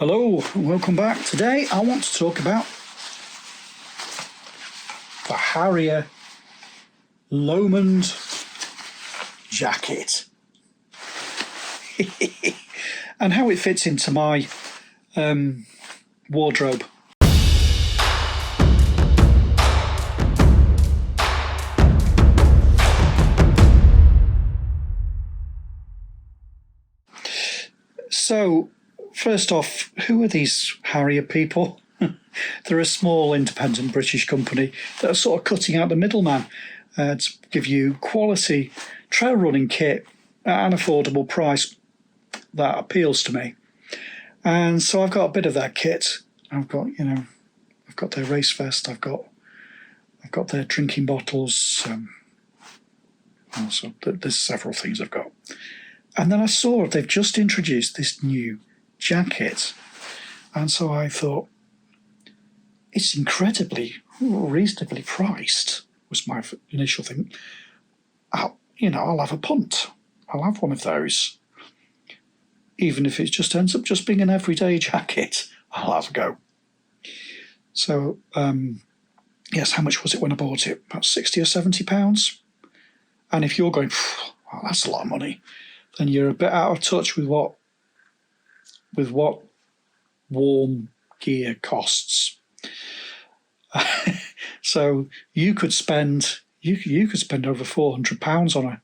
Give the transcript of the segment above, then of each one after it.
Hello and welcome back. Today I want to talk about the Harrier Lomond Jacket and how it fits into my wardrobe. So, first off, who are these Harrier people? They're a small independent British company that are sort of cutting out the middleman to give you quality trail running kit at an affordable price that appeals to me. And so I've got a bit of their kit. I've got their race vest. I've got their drinking bottles. Also, there's several things I've got. And then I saw they've just introduced this new jacket, and so I thought it's reasonably priced. Was my initial thing. I'll have a punt. I'll have one of those, even if it just ends up just being an everyday jacket. I'll have a go. So yes, how much was it when I bought it? About £60 or £70. And if you're going, well, that's a lot of money, then you're a bit out of touch with what warm gear costs. So you could spend over £400 on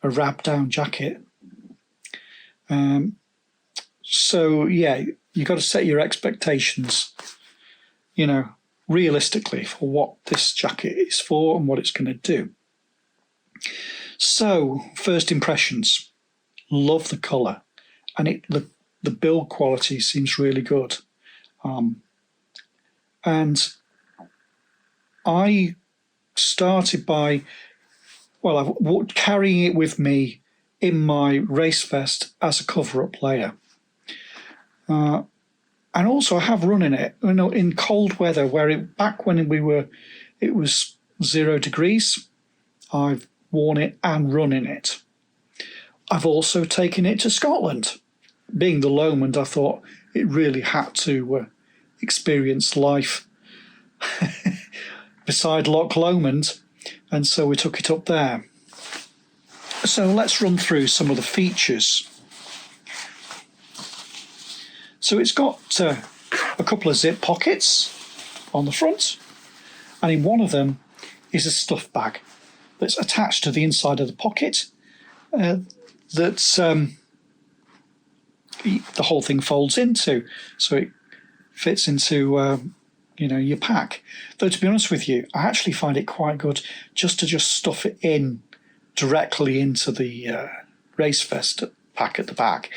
a wrap down jacket. So yeah, you got to set your expectations, realistically for what this jacket is for and what it's going to do. So first impressions. Love the colour, and the build quality seems really good. And I started by, I've carrying it with me in my race vest as a cover-up layer. And also I have run in it, in cold weather back when it was 0 degrees, I've worn it and run in it. I've also taken it to Scotland. Being the Lomond, I thought it really had to experience life beside Loch Lomond, and so we took it up there. So let's run through some of the features. So it's got a couple of zip pockets on the front, and in one of them is a stuff bag that's attached to the inside of the pocket. That's the whole thing folds into, so it fits into your pack. Though to be honest with you, I actually find it quite good just to stuff it in directly into the race vest pack at the back,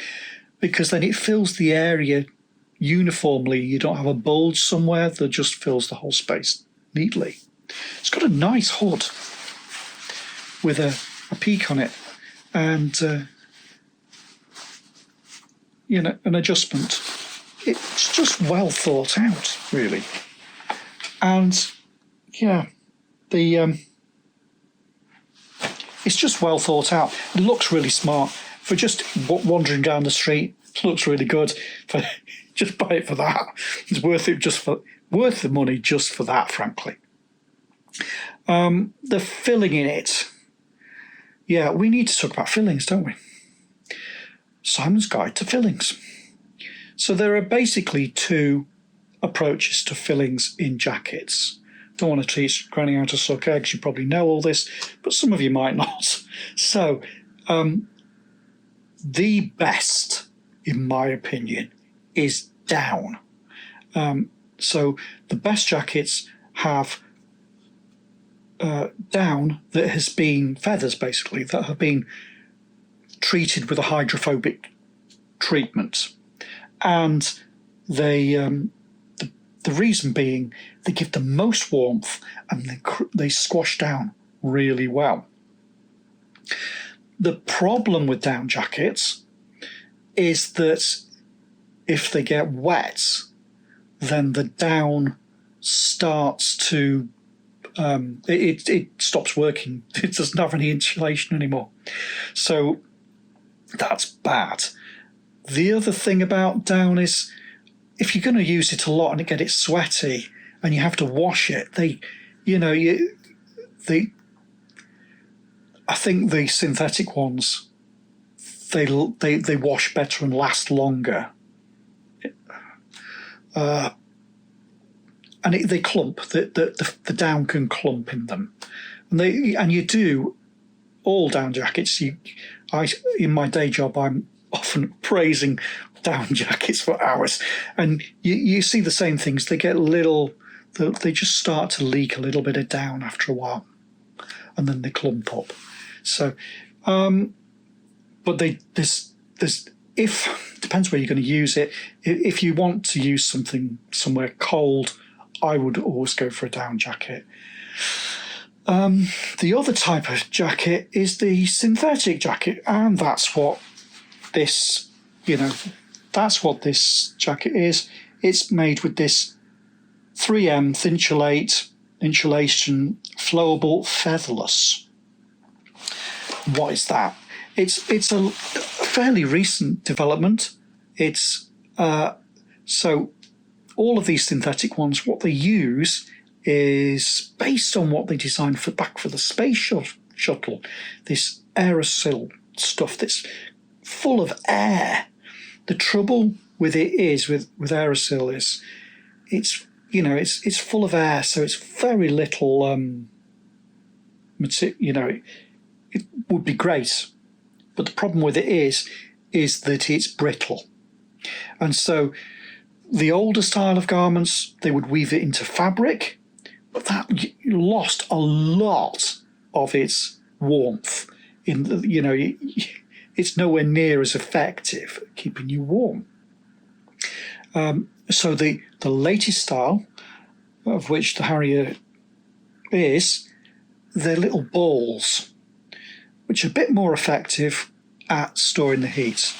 because then it fills the area uniformly. You don't have a bulge somewhere that just fills the whole space neatly. It's got a nice hood with a peak on it, and an adjustment. It's just well thought out, really. And yeah, it's just well thought out. It looks really smart for just wandering down the street. It looks really good. Just buy it for that. It's worth the money just for that, frankly. The filling in it. Yeah, we need to talk about fillings, don't we? Simon's Guide to Fillings. So there are basically two approaches to fillings in jackets. Don't want to teach Granny how to suck eggs. You probably know all this, but some of you might not. So the best, in my opinion, is down. So the best jackets have down that has been feathers, basically, that have been treated with a hydrophobic treatment, and the reason being they give the most warmth and they squash down really well. The problem with down jackets is that if they get wet, then the down starts to it stops working. It doesn't have any insulation anymore. So that's bad. The other thing about down is if you're going to use it a lot and get it sweaty and you have to wash it, I think the synthetic ones, they wash better and last longer. And they clump. The down can clump in them, and you do all down jackets. In my day job, I'm often praising down jackets for hours, and you see the same things. They get they just start to leak a little bit of down after a while, and then they clump up. So, but there's depends where you're going to use it. If you want to use something somewhere cold, I would always go for a down jacket. The other type of jacket is the synthetic jacket, and that's what this jacket is. It's made with this 3M insulation flowable featherless. What is that? It's a fairly recent development. It's so all of these synthetic ones, what they use is based on what they designed for the space shuttle. This aerosol stuff that's full of air. The trouble with it is with aerosol is it's full of air, so it's very little. It would be great, but the problem with it is that it's brittle, and so the older style of garments, they would weave it into fabric, but that lost a lot of its warmth. It's nowhere near as effective at keeping you warm. So the latest style, of which the Harrier is, they're little balls, which are a bit more effective at storing the heat.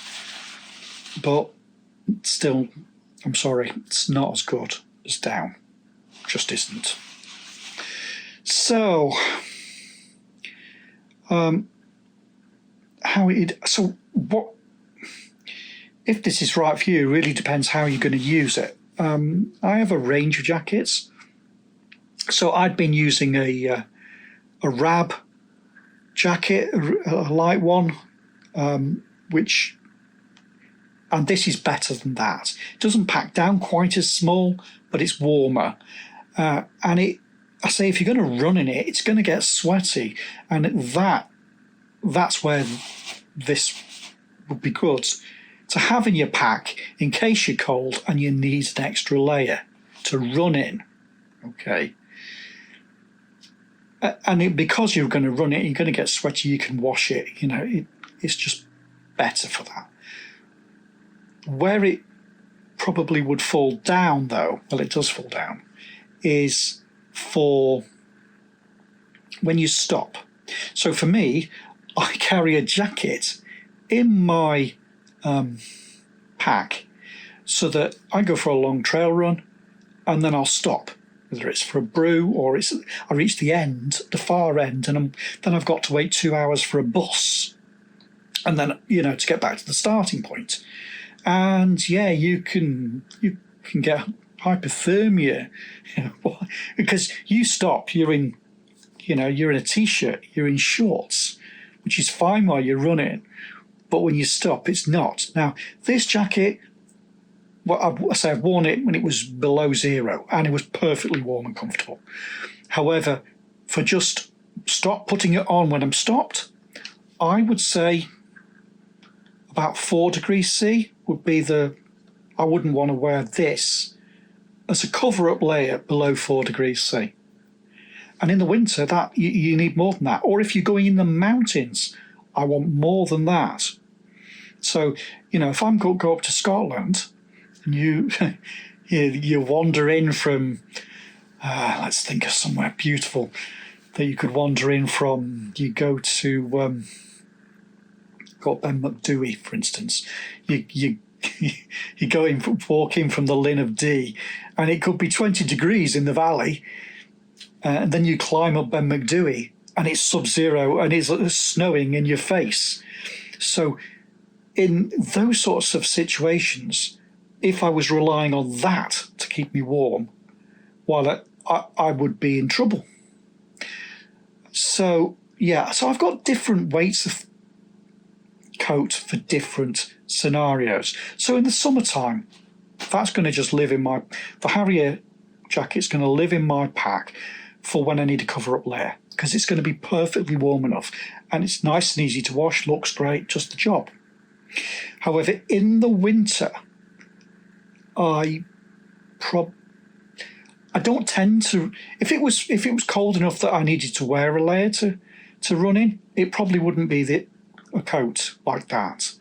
But still, I'm sorry, it's not as good as down. Just isn't. So, what if this is right for you? Really depends how you're going to use it. I have a range of jackets, so I'd been using a Rab jacket, a light one, and this is better than that. It doesn't pack down quite as small, but it's warmer, and I say if you're going to run in it, it's going to get sweaty, and that's where this would be good to have in your pack in case you're cold and you need an extra layer to run in. Okay. And because you're going to run it, you're going to get sweaty, you can wash it. It's just better for that. Where it probably would fall down, though, well, it does fall down, is for when you stop. So for me, I carry a jacket in my pack so that I go for a long trail run and then I'll stop, whether it's for a brew or I reach the far end, and then I've got to wait 2 hours for a bus, and then to get back to the starting point. And yeah, you can get hypothermia, because you stop. You're in a t-shirt, you're in shorts, which is fine while you're running, but when you stop, it's not. Now, this jacket, I've worn it when it was below zero, and it was perfectly warm and comfortable. However, for just putting it on when I'm stopped, I would say about 4 degrees C would be I wouldn't want to wear this as a cover-up layer below 4 degrees C. And in the winter, that you need more than that. Or if you're going in the mountains, I want more than that. So, if I'm going to go up to Scotland, and you wander in from, let's think of somewhere beautiful that you could wander in from. You go to, got Ben McDooey, for instance. You walk in from the Linn of Dee, and it could be 20 degrees in the valley, and then you climb up Ben McDooey, and it's sub-zero, and it's snowing in your face. So in those sorts of situations, if I was relying on that to keep me warm, well, I would be in trouble. So, yeah, so I've got different weights of coat for different scenarios. So in the summertime, that's going to just live in the Harrier jacket's going to live in my pack for when I need a cover-up layer, because it's going to be perfectly warm enough, and it's nice and easy to wash, looks great, just the job. However, in the winter, I don't tend to. If it was cold enough that I needed to wear a layer to run in, it probably wouldn't be a coat like that.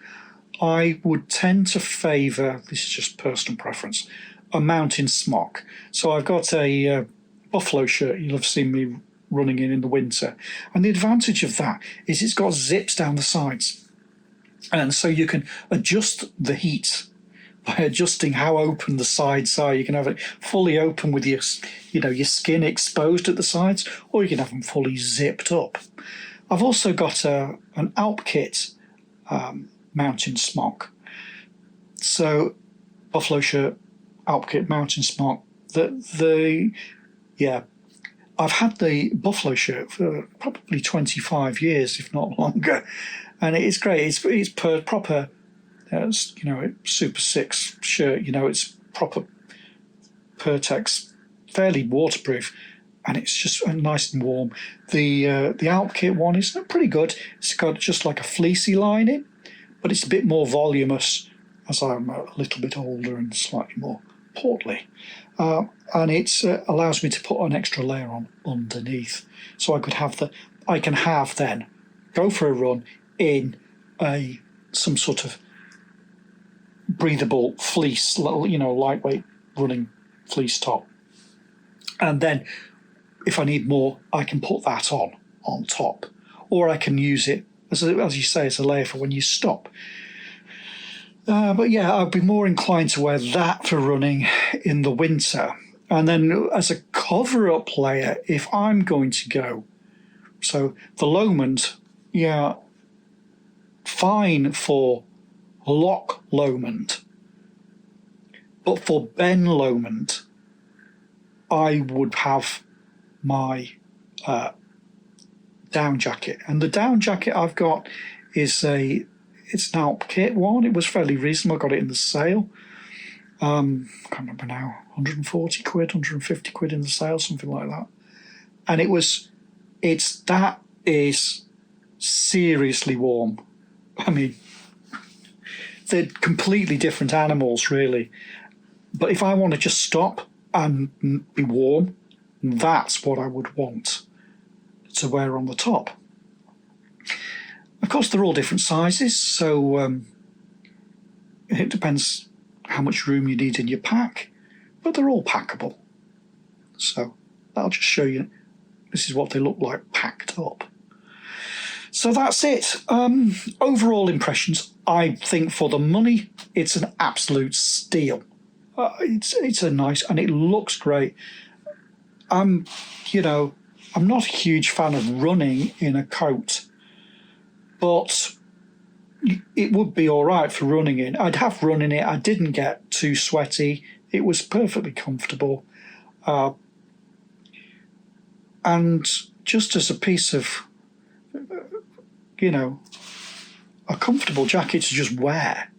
I would tend to favour, this is just personal preference, a mountain smock. So I've got a buffalo shirt you'll have seen me running in the winter, and the advantage of that is it's got zips down the sides, and so you can adjust the heat by adjusting how open the sides are. You can have it fully open with your skin exposed at the sides, or you can have them fully zipped up. I've also got an Alp Kit mountain smock. So buffalo shirt, Alp Kit mountain smock. I've had the buffalo shirt for probably 25 years, if not longer, and it's great. It's proper. Super 6 shirt. It's proper Pertex, fairly waterproof, and it's just nice and warm. The Alp Kit one is pretty good. It's got just like a fleecy lining, but it's a bit more voluminous as I'm a little bit older and slightly more portly. And it allows me to put an extra layer on underneath, so I can have then go for a run in some sort of breathable fleece, lightweight running fleece top, and then if I need more, I can put that on top, or I can use it as you say, as a layer for when you stop. But yeah, I'd be more inclined to wear that for running in the winter. And then as a cover-up layer, if I'm going to go, so the Lomond, yeah, fine for Loch Lomond, but for Ben Lomond, I would have my down jacket. And the down jacket I've got is it's an Alp Kit one. It was fairly reasonable. I got it in the sale. I can't remember now, 140 quid, 150 quid in the sale, something like that. And that is seriously warm. I mean, they're completely different animals, really. But if I want to just stop and be warm, that's what I would want to wear on the top. Of course, they're all different sizes, so it depends how much room you need in your pack, but they're all packable. So that'll just show you this is what they look like packed up. So that's it. Overall impressions, I think for the money, it's an absolute steal. It's a nice, and it looks great. I'm not a huge fan of running in a coat, but it would be all right for running in. I'd have run in it. I didn't get too sweaty. It was perfectly comfortable. And just as a piece of, a comfortable jacket to just wear,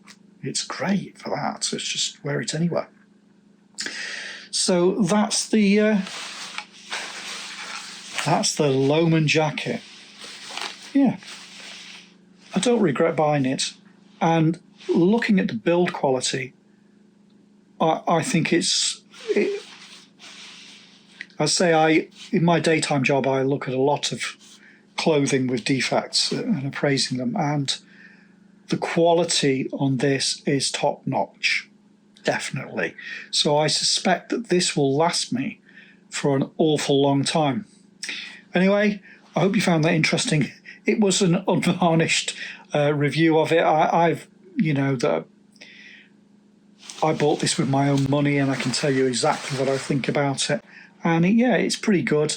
it's great for that. So it's just wear it anywhere. So that's the Lomond jacket. Yeah. I don't regret buying it, and looking at the build quality, I think in my daytime job, I look at a lot of clothing with defects and appraising them, and the quality on this is top notch, definitely. So I suspect that this will last me for an awful long time. Anyway, I hope you found that interesting. It was an unvarnished review of it. I bought this with my own money, and I can tell you exactly what I think about it. And it's pretty good.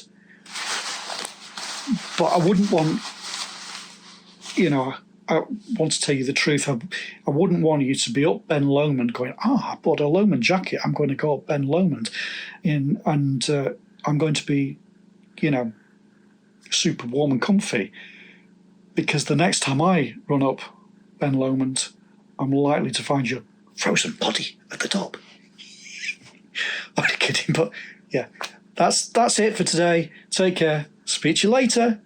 But I wouldn't want, I want to tell you the truth. I wouldn't want you to be up Ben Lomond going, I bought a Lomond jacket. I'm going to go up Ben Lomond and I'm going to be, super warm and comfy. Because the next time I run up Ben Lomond, I'm likely to find your frozen body at the top. I'm kidding, but yeah, that's it for today. Take care. Speak to you later.